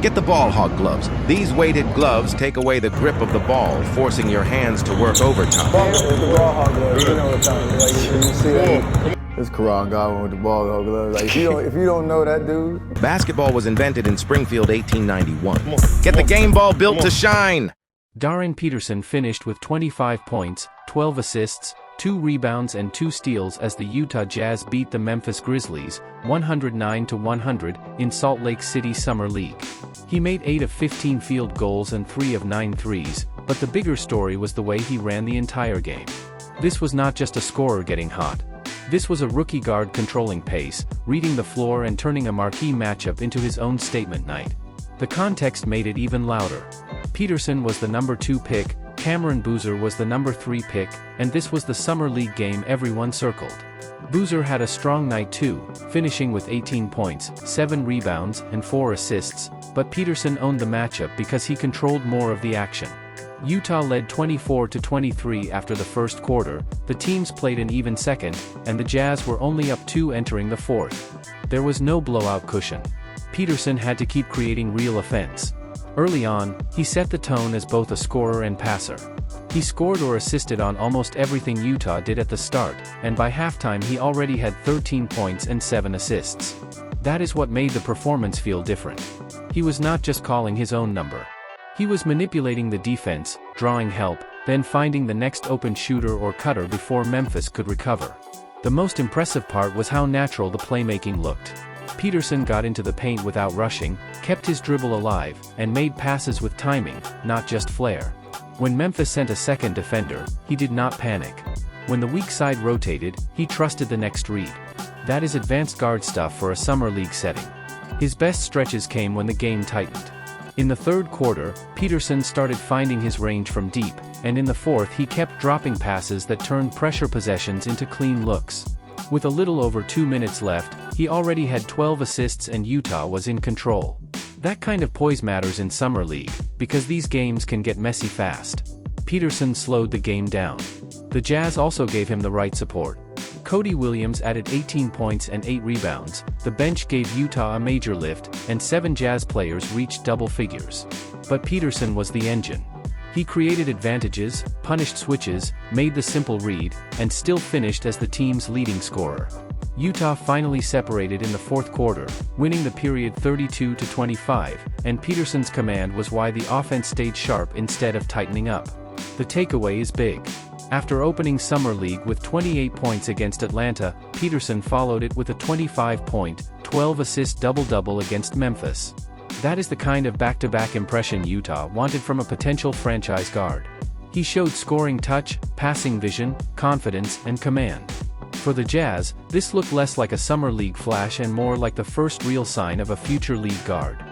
Get the ball hog gloves. These weighted gloves take away the grip of the ball, forcing your hands to work overtime. The ball hog gloves, you know what I'm talking about. You see that? It's Karan Godwin with the ball hog gloves. Like, if you don't know that dude. Basketball was invented in Springfield, 1891. Get the game ball built to shine. Darryn Peterson finished with 25 points, 12 assists, 2 rebounds and 2 steals as the Utah Jazz beat the Memphis Grizzlies, 109-100, in Salt Lake City Summer League. He made 8 of 15 field goals and 3 of 9 threes, but the bigger story was the way he ran the entire game. This was not just a scorer getting hot. This was a rookie guard controlling pace, reading the floor and turning a marquee matchup into his own statement night. The context made it even louder. Peterson was the number 2 pick, Cameron Boozer was the number 3 pick, and this was the Summer League game everyone circled. Boozer had a strong night too, finishing with 18 points, 7 rebounds, and 4 assists, but Peterson owned the matchup because he controlled more of the action. Utah led 24-23 after the first quarter, the teams played an even second, and the Jazz were only up 2 entering the fourth. There was no blowout cushion. Peterson had to keep creating real offense. Early on, he set the tone as both a scorer and passer. He scored or assisted on almost everything Utah did at the start, and by halftime he already had 13 points and 7 assists. That is what made the performance feel different. He was not just calling his own number. He was manipulating the defense, drawing help, then finding the next open shooter or cutter before Memphis could recover. The most impressive part was how natural the playmaking looked. Peterson got into the paint without rushing, kept his dribble alive, and made passes with timing, not just flair. When Memphis sent a second defender, he did not panic. When the weak side rotated, he trusted the next read. That is advanced guard stuff for a summer league setting. His best stretches came when the game tightened. In the third quarter, Peterson started finding his range from deep, and in the fourth he kept dropping passes that turned pressure possessions into clean looks. With a little over 2 minutes left, he already had 12 assists and Utah was in control. That kind of poise matters in Summer League, because these games can get messy fast. Peterson slowed the game down. The Jazz also gave him the right support. Cody Williams added 18 points and 8 rebounds, the bench gave Utah a major lift, and 7 Jazz players reached double figures. But Peterson was the engine. He created advantages, punished switches, made the simple read, and still finished as the team's leading scorer. Utah finally separated in the fourth quarter, winning the period 32-25, and Peterson's command was why the offense stayed sharp instead of tightening up. The takeaway is big. After opening Summer League with 28 points against Atlanta, Peterson followed it with a 25-point, 12-assist double-double against Memphis. That is the kind of back-to-back impression Utah wanted from a potential franchise guard. He showed scoring touch, passing vision, confidence, and command. For the Jazz, this looked less like a Summer League flash and more like the first real sign of a future league guard.